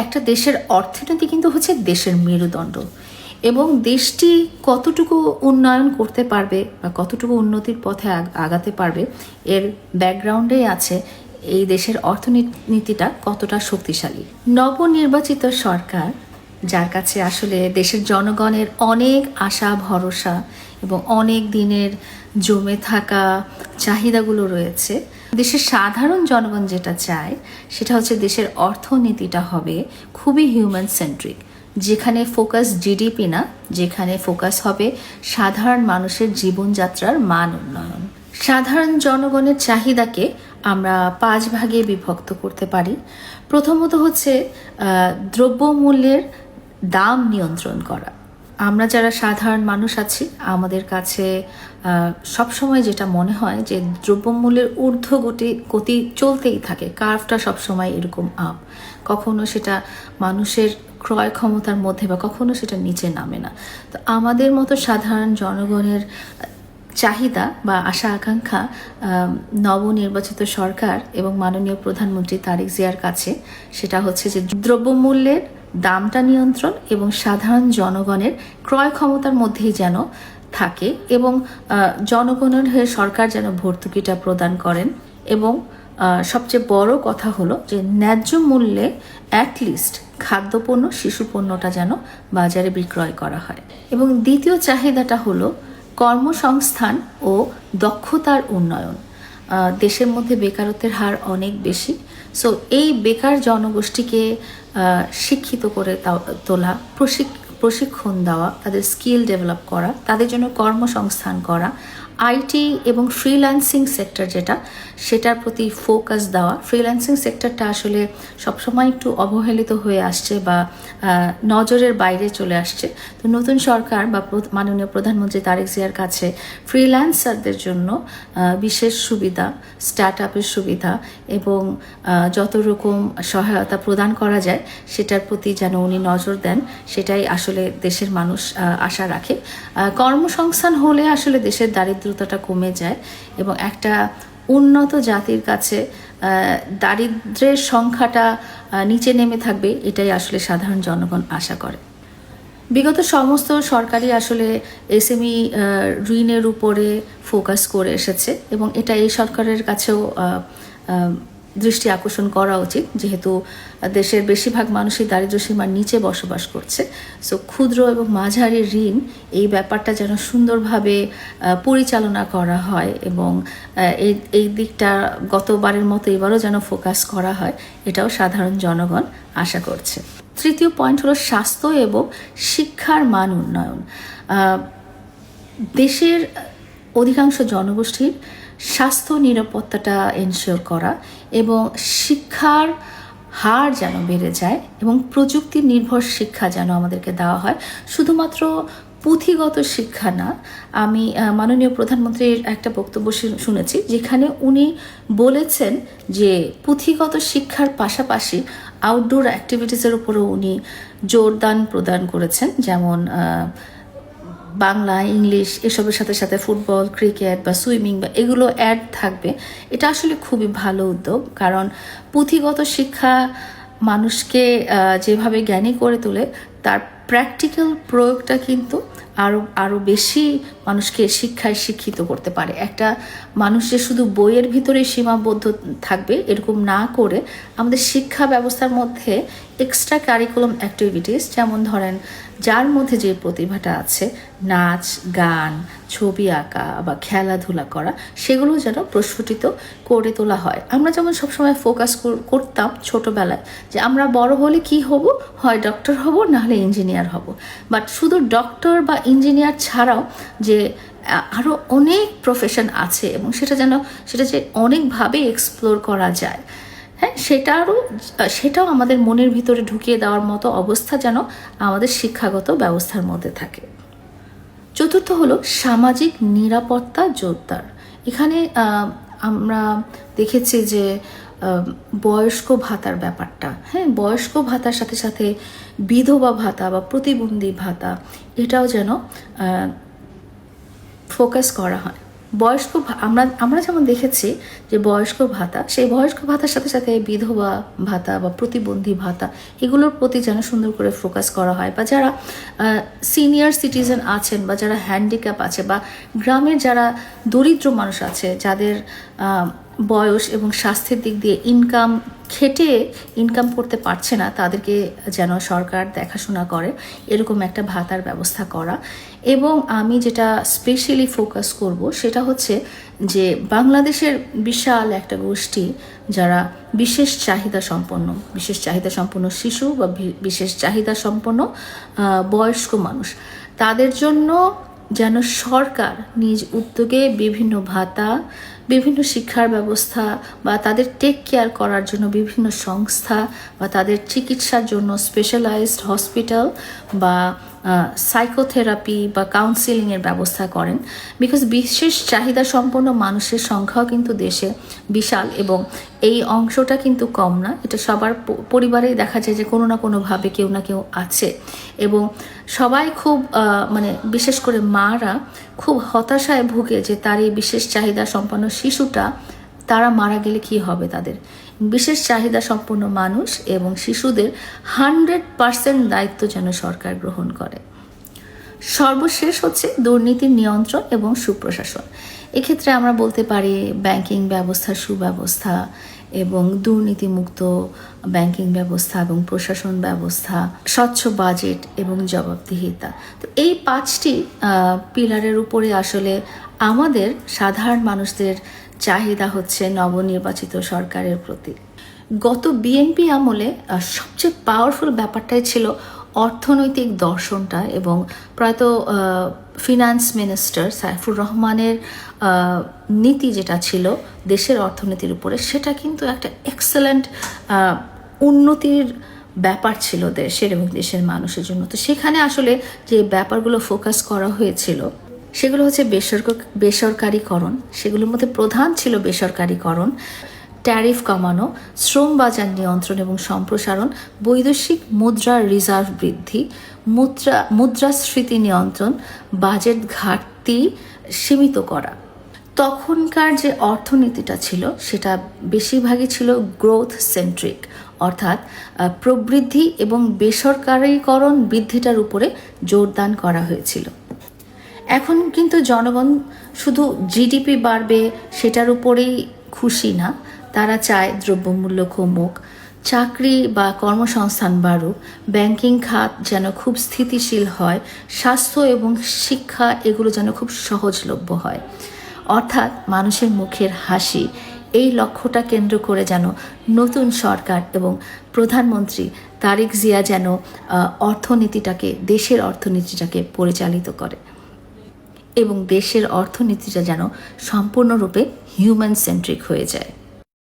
একটা দেশের অর্থনীতি কিন্তু হচ্ছে দেশের মেরুদণ্ড, এবং দেশটি কতটুকু উন্নয়ন করতে পারবে বা কতটুকু উন্নতির পথে আগাতে পারবে এর ব্যাকগ্রাউন্ডেই আছে এই দেশের অর্থনীতিটা কতটা শক্তিশালী। নবনির্বাচিত সরকার, যার কাছে আসলে দেশের জনগণের অনেক আশা ভরসা এবং অনেক দিনের জমে থাকা চাহিদাগুলো রয়েছে, দেশের সাধারণ জনগণ যেটা চায় সেটা হচ্ছে দেশের অর্থনীতিটা হবে খুবই হিউম্যান সেন্ট্রিক, যেখানে ফোকাস জিডিপি না, যেখানে ফোকাস হবে সাধারণ মানুষের জীবনযাত্রার মান উন্নয়ন। সাধারণ জনগণের চাহিদাকে আমরা 5 ভাগে বিভক্ত করতে পারি। প্রথমত হচ্ছে দ্রব্যমূল্যের দাম নিয়ন্ত্রণ করা। আমরা যারা সাধারণ মানুষ আছি, আমাদের কাছে সবসময় যেটা মনে হয় যে দ্রব্যমূল্যের গতি চলতেই থাকে, কার্ভটা সবসময় এরকম আপ, কখনো সেটা মানুষের ক্রয় ক্ষমতার মধ্যে বা কখনো সেটা নিচে নামে না। তো আমাদের মতো সাধারণ জনগণের চাহিদা বা আশা আকাঙ্ক্ষা নবনির্বাচিত সরকার এবং মাননীয় প্রধানমন্ত্রী তারেক জিয়ার কাছে সেটা হচ্ছে যে দ্রব্যমূল্যের দামটা নিয়ন্ত্রণ এবং সাধারণ জনগণের ক্রয় ক্ষমতার মধ্যেই যেন থাকে, এবং জনগণের হয়ে সরকার যেন ভর্তুকিটা প্রদান করেন, এবং সবচেয়ে বড় কথা হলো যে ন্যায্য মূল্যে অ্যাটলিস্ট খাদ্যপণ্য শিশুপণ্যটা যেন বাজারে বিক্রয় করা হয়। এবং দ্বিতীয় চাহিদাটা হলো কর্মসংস্থান ও দক্ষতার উন্নয়ন। দেশের মধ্যে বেকারত্বের হার অনেক বেশি, সো এই বেকার জনগোষ্ঠীকে শিক্ষিত করে তোলা, প্রশিক্ষণ দেওয়া, তাদের স্কিল ডেভেলপ করা, তাদের জন্য কর্মসংস্থান করা, আইটি এবং ফ্রিল্যান্সিং সেক্টর সেটার প্রতি ফোকাস দেওয়া। ফ্রিল্যান্সিং সেক্টরটা আসলে সবসময় একটু অবহেলিত হয়ে আসছে বা নজরের বাইরে চলে আসছে। তো নতুন সরকার বা মাননীয় প্রধানমন্ত্রী তারেক জিয়ার কাছে ফ্রিল্যান্সারদের জন্য বিশেষ সুবিধা, স্টার্ট আপের সুবিধা এবং যত রকম সহায়তা প্রদান করা যায় সেটার প্রতি যেন উনি নজর দেন, সেটাই আসলে দেশের মানুষ আশা রাখে। কর্মসংস্থান হলে আসলে দেশের দারিদ্রতাটা কমে যায় এবং একটা উন্নত জাতির কাছে দারিদ্র্যের সংখ্যাটা নিচে নেমে থাকবে, এটাই আসলে সাধারণ জনগণ আশা করে। বিগত সমস্ত সরকারই আসলে এসএমই ঋণের উপরে ফোকাস করে এসেছে এবং এটা এই সরকারের কাছেও দৃষ্টি আকর্ষণ করা উচিত, যেহেতু দেশের বেশিরভাগ মানুষই দারিদ্র্য সীমার নিচে বসবাস করছে। সো ক্ষুদ্র এবং মাঝারি ঋণ এই ব্যাপারটা যেন সুন্দরভাবে পরিচালনা করা হয় এবং এই দিকটা গতবারের মতো এবারও যেন ফোকাস করা হয়, এটাও সাধারণ জনগণ আশা করছে। তৃতীয় পয়েন্ট হলো স্বাস্থ্য এবং শিক্ষার মান উন্নয়ন। দেশের অধিকাংশ জনগোষ্ঠীর স্বাস্থ্য নিরাপত্তাটা এনশিওর করা এবং শিক্ষার হার যেন বেড়ে যায় এবং প্রযুক্তি নির্ভর শিক্ষা যেন আমাদেরকে দেওয়া হয়। শুধুমাত্র পুঁথিগত শিক্ষা না, আমি মাননীয় প্রধানমন্ত্রীর একটা বক্তব্য শুনেছি যেখানে উনি বলেছেন যে পুঁথিগত শিক্ষার পাশাপাশি আউটডোর অ্যাক্টিভিটিসের উপরও উনি জোরদান প্রদান করেছেন, যেমন বাংলা, ইংলিশ এসবের সাথে সাথে ফুটবল, ক্রিকেট বা সুইমিং বা এগুলো অ্যাড থাকবে। এটা আসলে খুবই ভালো উদ্যোগ, কারণ পুঁথিগত শিক্ষা মানুষকে যেভাবে জ্ঞানী করে তোলে তার প্র্যাকটিক্যাল প্রয়োগটা কিন্তু আরও বেশি মানুষকে শিক্ষায় শিক্ষিত করতে পারে। একটা মানুষ যে শুধু বইয়ের ভিতরে সীমাবদ্ধ থাকবে এরকম না করে আমাদের শিক্ষা ব্যবস্থার মধ্যে এক্সট্রা কারিকুলাম অ্যাক্টিভিটিস, যেমন ধরেন যার মধ্যে যে প্রতিভাটা আছে, নাচ, গান, ছবি আঁকা বা খেলাধুলা করা, সেগুলো যেন প্রস্ফুটিত করে তোলা হয়। আমরা যেমন সবসময় ফোকাস করতাম ছোটবেলায় যে আমরা বড় হলে কি হব, হয় ডক্টর হব নাহলে ইঞ্জিনিয়ার হব, বাট শুধু ডক্টর বা ইঞ্জিনিয়ার ছাড়াও যে আরও অনেক প্রফেশন আছে এবং সেটা যে অনেকভাবে এক্সপ্লোর করা যায়, হ্যাঁ, সেটাও আমাদের মনের ভিতরে ঢুকিয়ে দেওয়ার মতো অবস্থা যেন আমাদের শিক্ষাগত ব্যবস্থার মধ্যে থাকে। চতুর্থ হলো সামাজিক নিরাপত্তা জোরদার। এখানে আমরা দেখেছি যে বয়স্ক ভাতার ব্যাপারটা, হ্যাঁ, বয়স্ক ভাতার সাথে সাথে বিধবা ভাতা বা প্রতিবন্ধী ভাতা, এটাও যেন ফোকাস করা হয়। আমরা যেমন দেখেছি যে বয়স্ক ভাতা, সেই বয়স্ক ভাতার সাথে সাথে বিধবা ভাতা বা প্রতিবন্ধী ভাতা এগুলোর প্রতি যেন সুন্দর করে ফোকাস করা হয়, বা যারা সিনিয়র সিটিজেন আছেন বা যারা হ্যান্ডিক্যাপ আছে বা গ্রামের যারা দরিদ্র মানুষ আছে, যাদের বয়স এবং স্বাস্থ্যের দিক দিয়ে খেটে ইনকাম করতে পারছে না, তাদেরকে যেন সরকার দেখাশোনা করে এরকম একটা ভাতার ব্যবস্থা করা। এবং আমি যেটা স্পেশালি ফোকাস করব সেটা হচ্ছে যে বাংলাদেশের বিশাল একটা গোষ্ঠী যারা বিশেষ চাহিদা সম্পন্ন শিশু বা বিশেষ চাহিদা সম্পন্ন বয়স্ক মানুষ, তাদের জন্য যেন সরকার নিজ উদ্যোগে বিভিন্ন ভাতা, বিভিন্ন শিক্ষার ব্যবস্থা বা তাদের টেক কেয়ার করার জন্য বিভিন্ন সংস্থা বা তাদের চিকিৎসার জন্য স্পেশালাইজড হসপিটাল বা সাইকোথেরাপি বা কাউন্সিলিংয়ের ব্যবস্থা করেন। বিকজ বিশেষ চাহিদা সম্পন্ন মানুষের সংখ্যাও কিন্তু দেশে বিশাল, এবং এই অংশটা কিন্তু কম না। এটা সবার পরিবারেই দেখা যায় যে কোনো না কোনোভাবে কেউ না কেউ আছে, এবং সবাই খুব বিশেষ করে মারা খুব হতাশায় ভুগে যে তার এই বিশেষ চাহিদা সম্পন্ন শিশুটা, তারা মারা গেলে কি হবে তাদের। বিশেষ চাহিদা সম্পন্ন মানুষ এবং শিশুদের 100% দায়িত্ব যেন সরকার গ্রহণ করে। সর্বশেষ হচ্ছে দুর্নীতির নিয়ন্ত্রণ এবং সুপ্রশাসন। এক্ষেত্রে আমরা বলতে পারি ব্যাংকিং ব্যবস্থার সুব্যবস্থা এবং দুর্নীতিমুক্ত ব্যাংকিং ব্যবস্থা এবং প্রশাসন ব্যবস্থা, স্বচ্ছ বাজেট এবং জবাবদিহিতা। তো এই 5টি পিলারের উপরে আসলে আমাদের সাধারণ মানুষদের চাহিদা হচ্ছে নবনির্বাচিত সরকারের প্রতি। গত বিএনপি আমলে সবচেয়ে পাওয়ারফুল ব্যাপারটাই ছিল অর্থনৈতিক দর্শনটা, এবং প্রয়াত ফিনান্স মিনিস্টার সাইফুর রহমানের নীতি যেটা ছিল দেশের অর্থনীতির উপরে, সেটা কিন্তু একটা এক্সেলেন্ট উন্নতির ব্যাপার ছিল দেশের এবং দেশের মানুষের জন্য। তো সেখানে আসলে যে ব্যাপারগুলো ফোকাস করা হয়েছিল সেগুলো হচ্ছে বেসরকারীকরণ। সেগুলোর মধ্যে প্রধান ছিল বেসরকারীকরণ, ট্যারিফ কমানো, শ্রম বাজার নিয়ন্ত্রণ এবং সম্প্রসারণ, বৈদেশিক মুদ্রার রিজার্ভ বৃদ্ধি, মুদ্রাস্ফীতি নিয়ন্ত্রণ, বাজেট ঘাটতি সীমিত করা। তখনকার যে অর্থনীতিটা ছিল সেটা বেশিরভাগই ছিল গ্রোথ সেন্ট্রিক, অর্থাৎ প্রবৃদ্ধি এবং বেসরকারীকরণ বৃদ্ধিটার উপরে জোরদান করা হয়েছিল। এখন কিন্তু জনগণ শুধু জিডিপি বাড়বে সেটার উপরেই খুশি না, তারা চায় দ্রব্যমূল্য কমুক, চাকরি বা কর্মসংস্থান বাড়ুক, ব্যাংকিং খাত যেন খুব স্থিতিশীল হয়, স্বাস্থ্য এবং শিক্ষা এগুলো যেন খুব সহজলভ্য হয়। অর্থাৎ মানুষের মুখের হাসি, এই লক্ষ্যটা কেন্দ্র করে যেন নতুন সরকার এবং প্রধানমন্ত্রী তারেক জিয়া যেন দেশের অর্থনীতিটাকে পরিচালিত করে, এবং দেশের অর্থনীতিটা যেন সম্পূর্ণরূপে হিউম্যান সেন্ট্রিক হয়ে যায়।